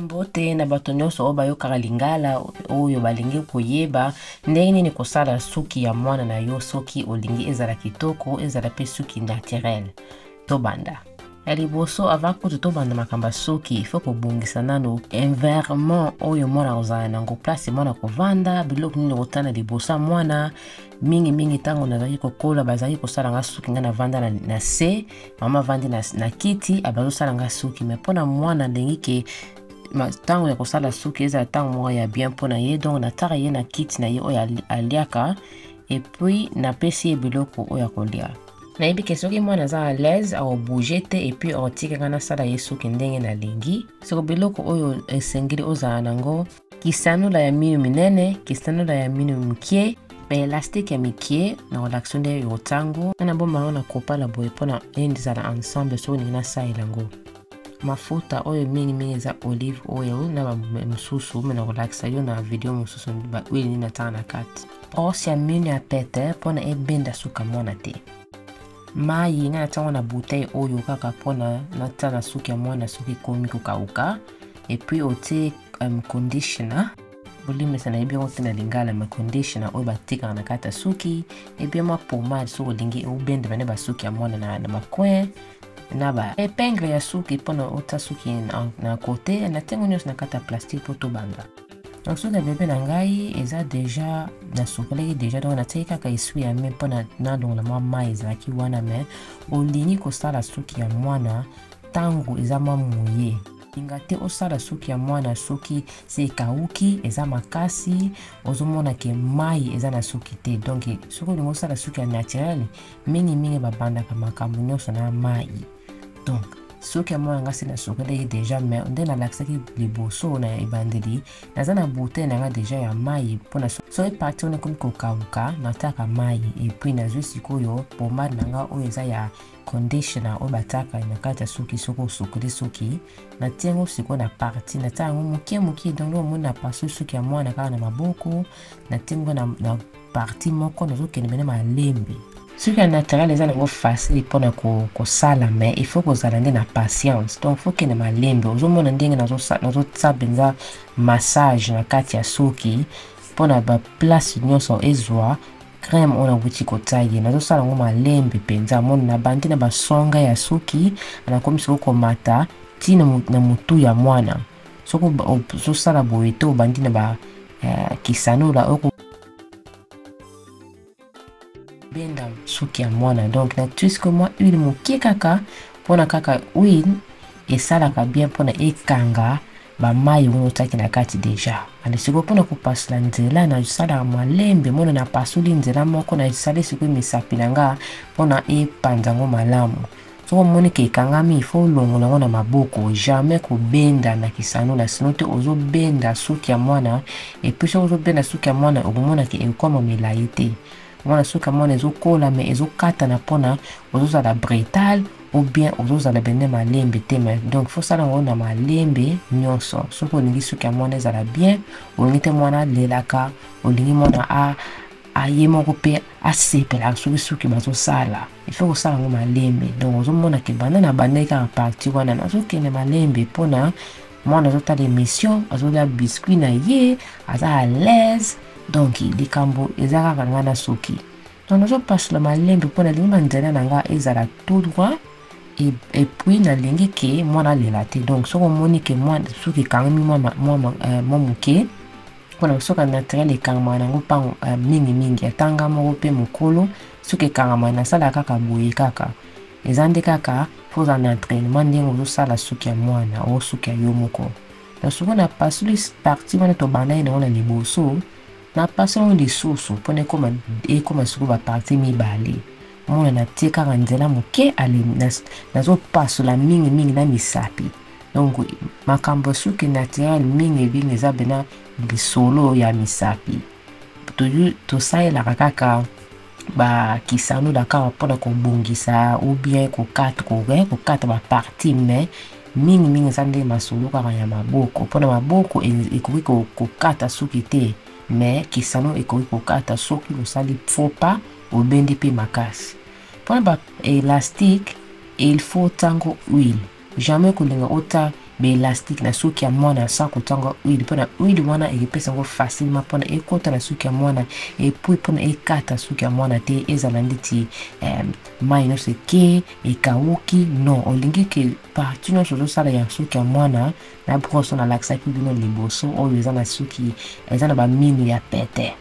Mbote na bato nyonso oyo bayokaka lingala oyo balingi koyeba ndenge nini kosala suki ya mwana na yo soki olingi ezala kitoko ezala pe suki naturel. Tobanda ya liboso avant kutu tobanda makambo ya suki il faut kobongisa nano environnement oyo mwana kozala nango, place mwana kovanda, biloko nini kotana liboso mwana. Mingi tango nazali kokola bazali kosala nga suki nga na vanda na se, mama vandi na kiti abazosala nga suki. Mais mpona mwana ndenge ke tango ya kosala suki ezala tango moko ya bien mpona ye, donc nataka ye na kiti na ye oyo aliaka et puis napesi ye biloko oyo akolia. Nayebi ke soki mwana aza à l'aise akobouge te et puis akotikaka nasala ye suki ndenge nalingi. Soko biloko oyo esengeli ozala nango kisanula ya minu minene, kisanula ya minu mukie, elastique ya mikie na relaxation nde yotango na bomba na kopala boye mpona endizala ensemble soki ningi nasala yango. Mafuta oyo mingi eza olive oil na mususu mena relaxa yo na video mususu ba oil ni natanga na kati. Brosse ya minu ya pete mpona ebenda suka mwana te. Mai nga natango na bouteille oyo kaka mpona natana suki ya mwana soki komi kokauka. Et puis ote conditioner bolime sana ebi ote na lingala ma conditioner oyo batika na kata suki et bien ma pomade so olingi obende bane ba suki ya mwana na macoin na ba épingle ya suki mpona ota suki na côté na tengo nyonso na kata plastique poto banda. Donc suki ya bébé na ngai eza déjà na sukoleki déjà donc na teki kaka esui ya me mpona na dongola mwa mai ezalaki wana me olingi kosala suki ya mwana tango eza mwa moye. Linga te osala suki ya mwana soki se kauki eza makasi ozomona ke mai eza na suki te. Donc soki olingi osala suki ya naturel mingi babandaka makambo nyonso na mai. Donc soki ya mwana nga se na sokoleki déjà me nde nalakisaki liboso na ebandeli naza na bouteille na nga déjà ya mai mpona soki parti wana ekomi kokauka nataka mai et puis nazwi sikoyo pomade na nga oyo eza ya conditioner oyo bataka na kati ya suki soko osukoli suki natia yango sikoyo na parti natia yango mokie donc omoni na pasu suki ya mwana kaka na maboko natia yango na parti moko nazokende mene malembe. Suki ya naturel eza nango facile mpona kosala mais il faut kozala nde na patience. Donc faut kende malembe ozomona ndenge nazosala mpenza massage na kati ya suki mpona baplace nyonso ezwa crème oyo nabuti kotaye nazosala yango malembe mpenza mona na bandi na basonga ya suki anakomi soko komata ti na motu ya mwana soko ozosala boye te obandi na kisanula oyo benda suki ya mwana. Donc na tuiske mwa huile mokie kaka mpona kaka huile esalaka bien mpona ekanga bamai oyo otaki na kati deja. Ale sikoyo mpona kopasula nzela nasalaka malembe mona napasuli nzela moko na esali sikoyo misapi na nga mpona epanza ngo malamu. Soko omoni ke ekangami il faut olongola yango na maboko jamais kobenda na kisanula sino te ozobenda suki ya mwana et puis soki ozobenda suki ya mwana okomona ke ekoma milayi te. Mwana suki ya mwana ezokola me ezokatana mpona ozozala bretal ou bien ozozala bende malembe te. Donc faut sala yango na malembe nyonso soki olingi suki ya mwana ezala bien olingi te mwana alelaka olingi mwana aye moko mpe asepelaka soki suki bazosala il faut kosala yango malembe. Donc ozomona ke banda na bandaki kaka parti wana nazokende malembe mpona mwana azotala émission azolia biscuit na ye aza à l'aise. Donc likambo eza kaka nga na suki donc nazopasula malembe mpona lingi manzela na nga ezala tout droit et puis nalingi ke mwana alela te. Donc soki omoni ke mwana suki ekangami mwa moke mpona soki naturel ekangamaka nango mpango mingi atanga moko mpe mokolo soki ekangamaka nasala kaka boye kaka eza nde kaka poza na entraînement ndenge ozosala suki ya mwana o suki ya yo moko. Donc soki napasuli parti wana tobanda ye nango na liboso na passion lisusu mpona ekoma sikoyo baparti mibale mona natie kaka nzela moke ale nazopasula mingi na misapi. Donc makambo suki naturel mingi eza bena lisolo ya misapi tosalelaka kaka bakisanula kaka mpona kobongisa ou bien kokata baparti mais mingi eza nde masolo kaka ya maboko mpona maboko ekoki kokata suki te mais kisano ekoki kokata soki osali faux pas obendi pe makasi. Mpona ba élastique il faut tango huile jamais kolinga ota élastique na suki ya mwana sans kotanga huile pona huile wana ekipesa ngo facilement pona ekota na suki ya mwana et puis pona ekata suki ya mwana te ezala ndeti mai nyonso eke ekauki non olingi ke parti nyonso ozosala ya suki ya mwana na brosse onalakisaki bino liboso oyo eza na suki eza na baminu ya pete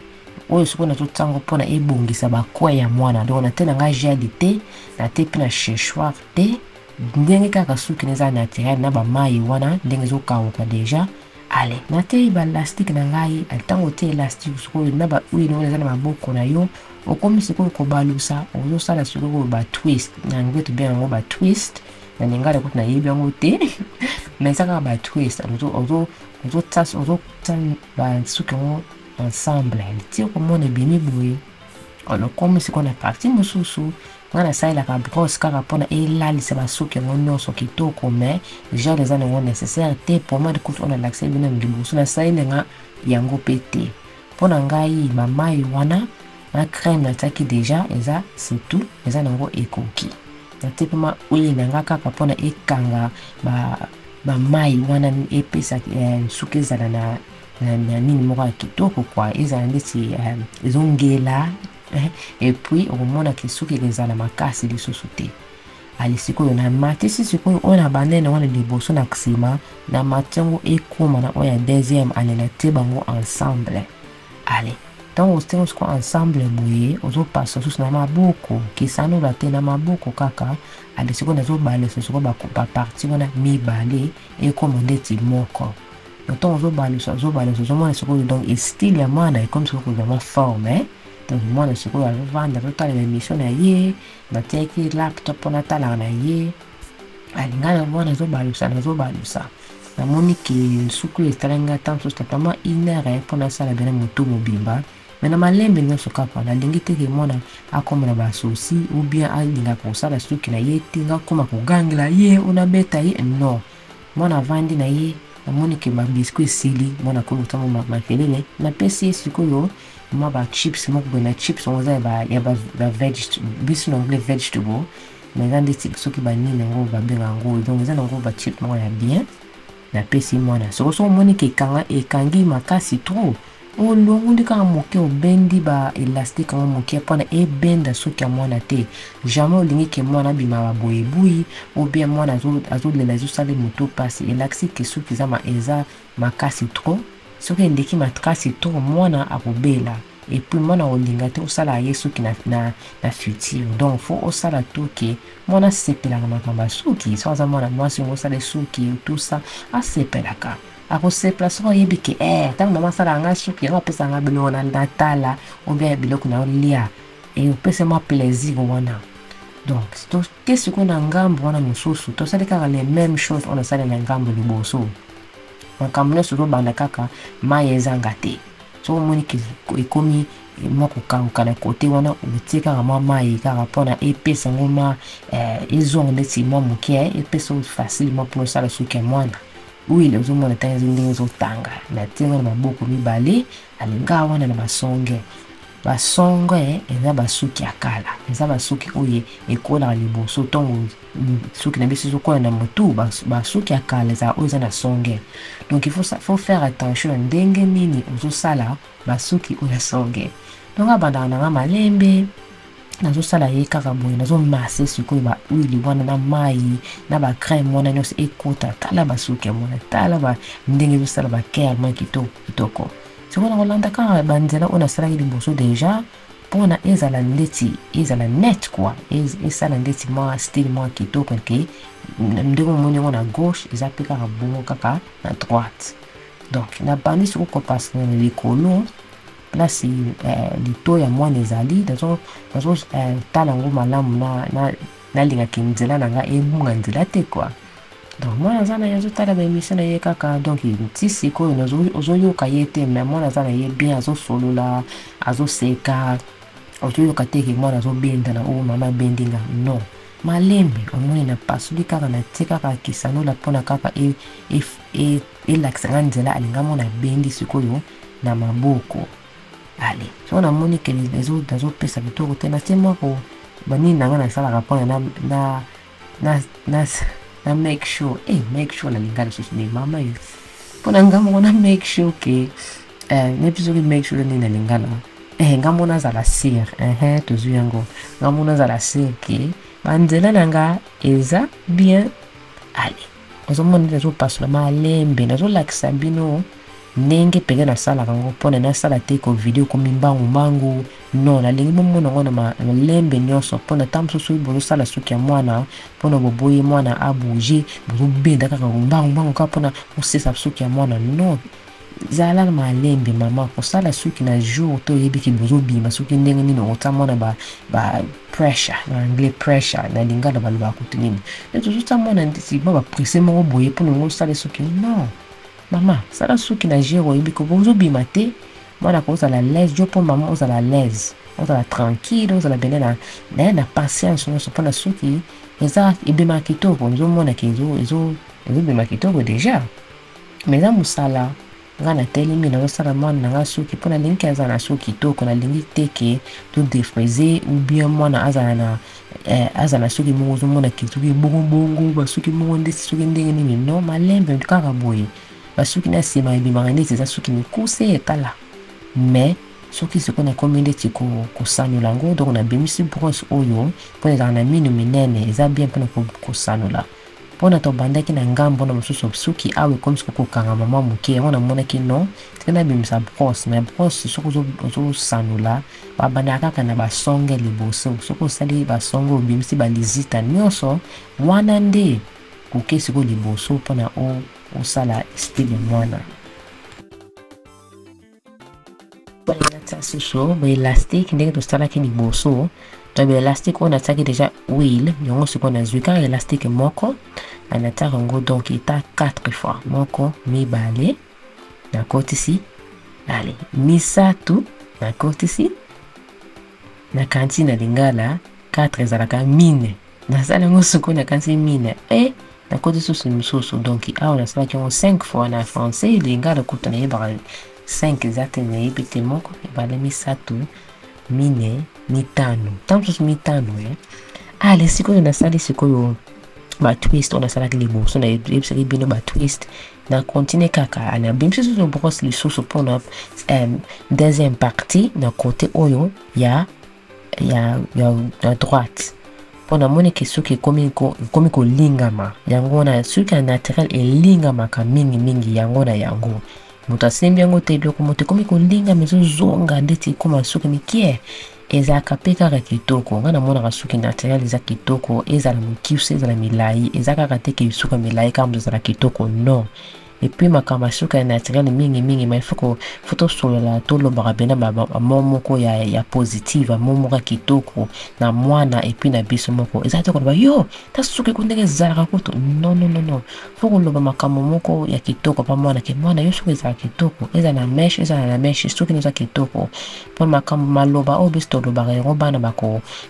oyo soki nazotanga mpona ebongisa bakwe ya mwana donc na te na nga gel te na te mpe na séchoir te ndenge kaka suki neza naturel na bamai wana ndenge ezokauka deja ale na te baelastique na ngai ntango te elastique sikoyo na bahuile oyo eza na maboko na yo okomi sikoyo kobalusa ozosala sikoyo batwist na anglais tobenga yango batwist na lingala kuti nayebi yango te mais eza kaka batwist ozotsa basuki yango ensemble ti okomona ebimi boye olokomi sikoyo na parti mosusu nga nasalelaka brosse kaka mpona elalisa basuki yango nyonso kitoko mais gel eza nango nécessaire te pomade kutu oyo nalakisa bino liboso nasalelenga yango mpe te mpona ngai bamai wana na crème natiaki deja eza surtout eza nango ekoki nate mpema huile na nga kaka mpona ekanga bamai wana epesa suki ezala na nini moko ya kitoko kwa ezala ndeti ezongela et puis okomona ke suki ezala makasi lisusu te ali sikoyo na matisi sikoyo oyo na banene wana liboso na nsima na matiango ekoma na oyo ya deuxième ale na te bango ensemble ale ntango ostengo sikoyo ensemble boye ozopasa susu na maboko kisanola te na maboko kaka ale sikoyo nazobalisa sikoyo baparti wana mibale ekoma ndeti moko ntango ozobalisa ozomona sikoyo donc estile ya mwana ekomi sikoyo kozama forme donc mwana sikoyo azovanda azotala baémission na ye natiaki laptop mpona atalaka na ye alinga na mwana nazobalusa namoni ke suki oyo etalinga ntango mosusu tatama 1 heure mpona asala bena motu mobimba me na malembe nyonso kaka nalingi teke mwana akoma na basosi ou bien alingaka kosala suki na ye te nga akoma kogangela ye onabeta ye non mwana avandi na ye namoni ke babiskuit esili mwana akomi kotango makelele napesi ye sikoyo ma bachips moko boye na chips yango eza ya biso na anglais vegetable mais eza ndeti soki banini yango babenga yango donc eza nango bachips moko ya bien napesi mwana soko omoni ke ekangi makasi trop olongoli kaka moke obendi baelastique yango moke mpona ebenda soki ya mwana te jamais olingi ke mwana abima baboyebui ou bien mwana azolela ezosala moto mpasi elakisi ke soki eza makasi trop soki endeki makasi trop mwana akobela et puis mwana olinga te osala ye soki na futur donc faut osala to ke mwana asepelaka makambo ya suki so aza mwana mwasi yango osala suki tout ça asepelaka akosepela soko oyebi ke ntango mama asala nga suki yango apesa nga biloko natala ou bien biloko na olia e opesa mwa plaisir wana donc ke sikoyo na ngambo wana mosusu tosali kaka les mêmes choses on asali na ngambo liboso makambo nyonso ozobanda kaka mai ezanga te so omoni ekomi mwa kokauka na kote wana otie kaka mwa mai kaka mpona epesa yango mwa ezonga ndeti mwa moke epesa facilement mpona osala suki ya mwana huile ozomona ntango ndenge ezotanga na tiengo na maboko mibale alinga wana na basonge eza basuki ya kala eza basuki oyo ekolaka liboso ntongo suki na biso ezokola na motu basuki ya kala eza oyo eza na songe donc il faut faire attention na ndenge nini ozosala basuki oyo ya songe donc abandaka nanga malembe nazosala ye kaka boye nazomase sikoyo bahuile wana na mai na bacrème wana nyonso ekota tala basuki ya mwana tala ndenge ezosala bacare mwa kitoko sikoyo nakolanda kaka banzela oyo nasalaki liboso deja mpona ezala net kwa esala ndeti mwa style mwa kitoko ke ndenge omoni yango na gauche eza mpe kaka bongo kaka na droite donc nabandi sikoyo kopasa na likolo place lito ya mwana ezali nazotala yango malamu nalingaki nzela na nga ebunga nzela te kwa donc mwana aza na ye azotala baémission na ye kaka donc ti sikoyo ozoyoka ye te mais mwana aza na ye bien azosolola azoseka ozoyoka te ke mwana azobenda na oyo mama abendinga non malembe omoni napasoli kaka natie kaka kisanola mpona kaka elakisanga nzela alinga mwana abendi sikoyo na maboko ale so namoni ke nazopesa kitoko te natie moko banini nanga nasalaka mpona na make sure make sure na lingala susu ni mama yo pona ngamo na make sure ke ne biso ki make sure ni na lingala ngamo na za la sir tozu yango ngamo na za la sir ke banzela nanga eza bien allez ozomona zo pasula malembe nazo lakisa bino ndenge peke na sala kango pona na sala te ko video ko mbangu non nalingi momona ngona malembe nyonso pona tamsusu bozo sala suki ya mwana pona boboye mwana abouger bozo benda kaka mbangu ka pona osesa suki ya mwana non zala malembe mama ko sala suki na jour to yebiki bozo bima suki ndenge nino otamona ba pressure na anglais pressure na lingala baloba kutunini neto otamona ndisi ba presse mo boye pona ngo sala suki non mama sala suki na jero yebiko bozo bima te mwana ko sala l'aise jo po mama osala l'aise osala tranquille osala benena na patience no sopona suki eza ebima kitoko nzomona ke ezo bima kitoko déjà mais za musala ngana telemi na osala mwana nga suki pona linki aza na suki kitoko na lingi teke to défriser ou bien mwana aza na suki mo ozomona kituki bongo basuki mo ndesi suki ndenge nini no malembe kaka boye basuki na sima ebimaka ndeti eza suki mikuse etala mais soki sikoyo na komi ndeti kosanola yango donc nabimisi brosse oyo mpona ezala na mino minene eza bien mpona kosanola mpona tobandaki na ngambo na mosusu suki awa ekomi siko kokanga mama moke yango namonaki non teke nabimisa brosse mais brosse soki ozosanola babandaka kaka na basonge liboso soki osali basonge obimisi balizita nyonso wana nde koke siko liboso mpona osala style mwana nata susu baelastique ndenge tosalaki liboso to baelastique oyo natiaki déjà huile yango sikoyo nazwi kaka elastique moko anatiaka yango donc eta 4 fois moko mibale nakotisi ale misatu nakotisi nakanti na lingala 4 ezalaka mine nasala yango sikoyo nakanti mine nakoti susu misusu donc awa nasalaki yango 5 fois na français lingala kuta nayebaka 5 ezate nayebi te moko ebale misatu mine mitano ntango susu mitano ale sikoyo nasali sikoyo batwist oyo nasalaki liboso nayebisaki bino batwist na continue kaka nabimisi susu brosse lisusu mpona deuxième partie na côté oyo ya droite mpona moneke suki ekomi kolingama yango na suki ya naturel elingamaka mingi yango na yango moto asembi yango te biloko moto ekomi kolingama ezozonga ndeti ekoma suki mikie ezalaka mpe kaka kitoko nga namonaka suki naturel eza kitoko ezala mokuse ezala milai eza kaka te ke suki milai kaka moto ezala kitoko non epuis makambo ya suki ya naturel mingi ma ifo tosolola tolobaka bena bamo moko ya positive amo moko ya kitoko na mwana epuis na biso moko eza te koloba yo ta suki kundenge ezalaka kutu non fo koloba makambo moko ya kitoko pa mwana ke mwana yo suki ezala kitoko eza na meshe suki eza kitoko mpona makambo maloba oyo biso tolobaka yango bana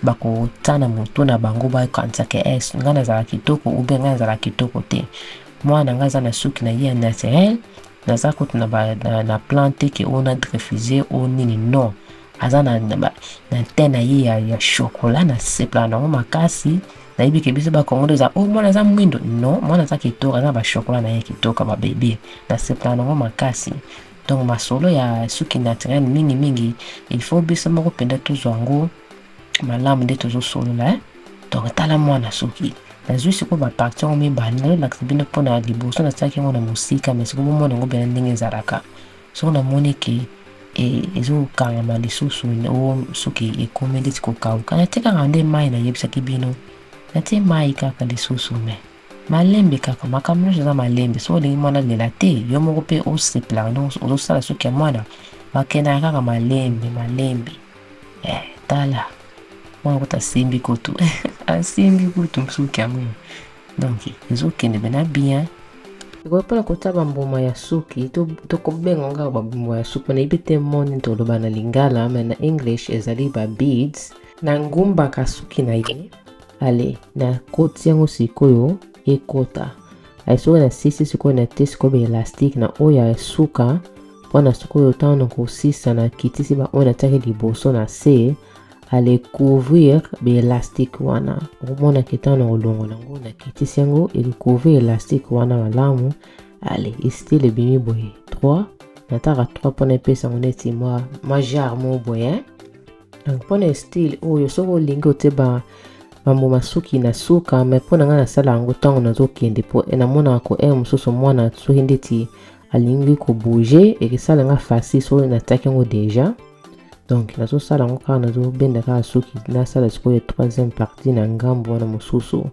bakotana motu na bango bakanisa ke nga nazala kitoko ube nga nazala kitoko te mwana nga aza na suki na ye ya naturel naza kutu na plante ke oyo na diffuse oyo nini non aza na te na ye ya chokola na sepla nango makasi nayebi ke biso bakongo eza mwana aza mwindo non mwana aza kitoko aza na bachokola na ye kitoko babebe na sepla nango makasi donc masolo ya suki naturel mingi il faut biso moko mpenza tozwa yango malamu nde tozosolola donc tala mwana suki nazwi sikoyo baparti yango mibale nazolakisa bino mpona liboso natiaki yango na mosika mais sikoyo bomona yango bena ndenge ezalaka soko namoni ke ezokangama lisusu oyo soki ekomi ndeti kokauka natikaka nde mai nayebisaki bino natie mai kaka lisusu me malembe kaka makambo nyonso eza malembe so olingi mwana lela te yo moko mpe osepelaka ndenge ozosala suki ya mwana bakendaka kaka malembe tala mwana kuta asimbi kutu asimbi kutu suki yango donc ezokende bena bien sikoyo mpona kota bambuma ya suki tokobenga ngo kaka bambuma ya suki nayebi te moni toloba na lingala me na english ezali beads na ngumbaka suki na ye ale na koti yango sikoyo ekota sikoyo na sisi sikoyo na te sikoyo baelastique na oyo ya suka mpona sikoyo ntango na kosisa na kitisi baoyo natiaki liboso na se ale couvrir be élastique wana omona kita na olongola ngo na kitisi yango ele couvrir élastique wana malamu ale style bimi boye 3 nataka 3 pona pesa ngoneti ma jar mo boye donc pona style oyo soko lingi oteba mambo masuki na suka me pona nga na sala yango ntango nazokende po enamona ko mosusu mwana soki ndeti alingi ko bouger ekesala nga facile so nataki yango déjà donc nazosala yango kaka nazobenda kaka suki nasala sikoyo 3e partie na ngambo wana mosusu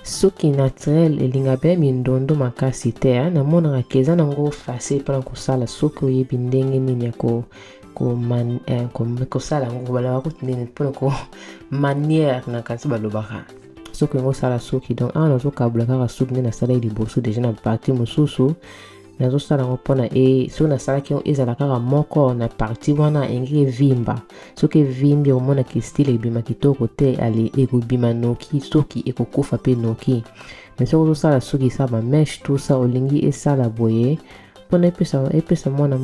suki naturel elinga be mindondo makasi te namonaka keza nango facile mpona kosala suki oyebi ndenge nini ya kosala yango balaba kuti ndenge mpona ko manière na kasi balobaka soki yango osala suki donc awa nazokabula kaka suki nde nasala liboso deja na partie mosusu nazosala yango mpona soki nasalaki yango ezala kaka moko na partie wana engeki evimba soki evimbi omonaki style ebima kitoko te ale ekobima noki soki ekokufa mpe noki mais soki ozosala suki esala bameshe tusa olingi esala boye mpona epesa mwana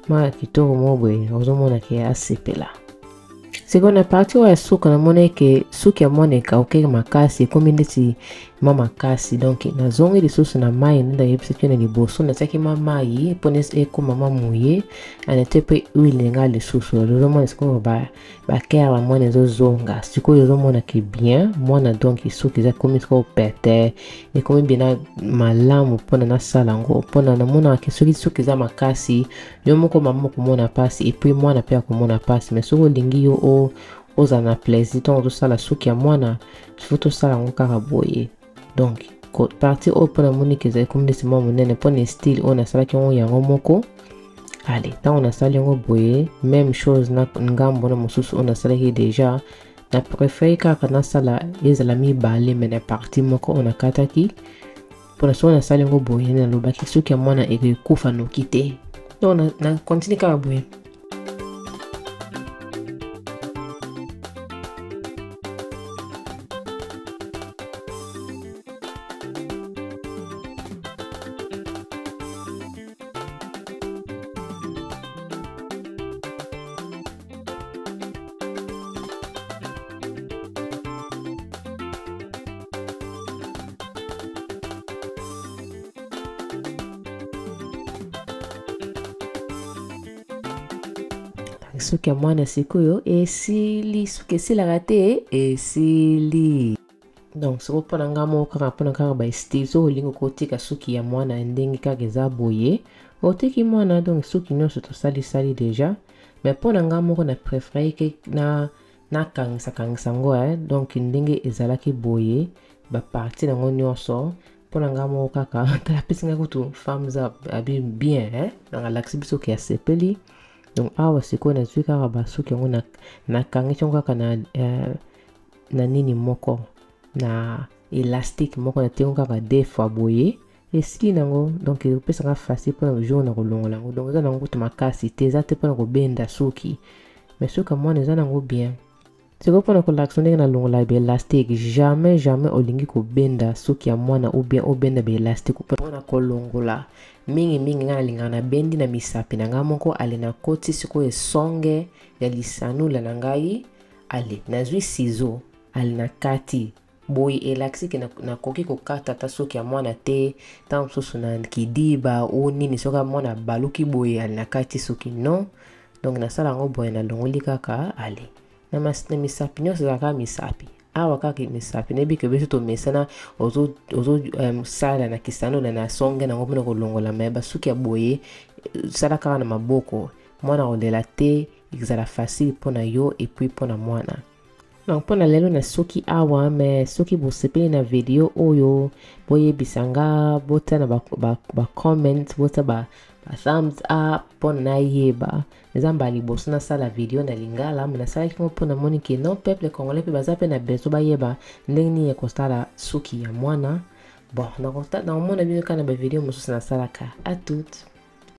ma kitoko mo boye ozomonaki asepela sikoyo na partie oyo ya suki namona eke suki ya mwana ekauke makasi ekomi ndeti makasi donc nazongi lisusu na mai nde yebisaki na liboso natiaki mai mpona ekoma mamuye anete mpe huile nga lisusu ozomona sikoyo bakere bamwana ezozonga sikoyo ozomonaki bien mwana donc suki eza komi sikoyo pete ekomi bina malamu mpona nasala yango mpona namonaki soki suki eza makasi yo moko mama komona pasi epuis mwana mpe akomona pasi mais soki olingi yo ozala na plaisir ntango ozosala suki ya mwana fo tosala yango kaka boye donc partie oyo mpona moniki ezali komi ndeti mwa monene mpona style oyo nasalaki yango yango moko ale ntango nasali yango boye même chose na ngambo na mosusu oyo nasalaki déjà na préféré kaka nasala ezala mibale me na partie moko oyo nakataki mpona soki nasali yango boye nalobaki suki ya mwana ekokufa noki te donc na continue kaka boye suki ya mwana sikoyo esili suki esilaka te esili donc soko mpona nga moko kaka mpona kaka bastyle so olingi okotika suki ya mwana ndenge kaka eza boye otiki mwana donc suki nyonso tosalisali déjà mais mpona nga moko na préféré ke nakangisa ngo donc ndenge ezalaki boye bapartie nango nyonso mpona nga moko kaka talapesi nga kutu femmes abi bien donc alakisi biso ke asepeli donc awa sikoyo nazwi kaka basuki yango nakangisi yango kaka na nini moko na élastique moko natengo kaka 2 fois boye esili nango donc epesaka facile mpona jour na kolongola yango donc eza nango kutu makasi te eza te mpona kobenda suki mais suki ya mwana eza nango bien sikoyo mpona kolakisa ndenge nalongola baélastique jamais olingi kobenda suki ya mwana ou bien obenda baélastique mpona kolongola mingi nga nalingaka na bendi na misapi na nga moko ale na koti sikoyo esonge ya lisanula na ngai ale nazwi ciseau ale na kati boye élastique nakoki kokata ta suki ya mwana te ntango mosusu na kidiba o nini soki mwana baluki boye ale na kati suki non donc nasala yango boye nalongoli kaka ale na misapi nyonso ezalaka misapi awa kaka misapi nayebi ke biso tomesana sala na kisanola na songe nango mpona kolongola me basuki ya boye sala kaka na maboko mwana kolela te ezala facile mpona yo epuis mpona mwana donc mpona lelo na suki awa me soki bosepeli na video oyo boyebisanga bota na ba-comment bota ba thumbs up mpona nayeba eza mbala liboso nasala video na lingala me nasalaki ngo mpona moni ke non peuple congolais mpe baza mpe na beso bayeba ndenge nini ya kosala suki ya mwana bon nakomona bino kaka na bavideo mosusu nasalaka a toute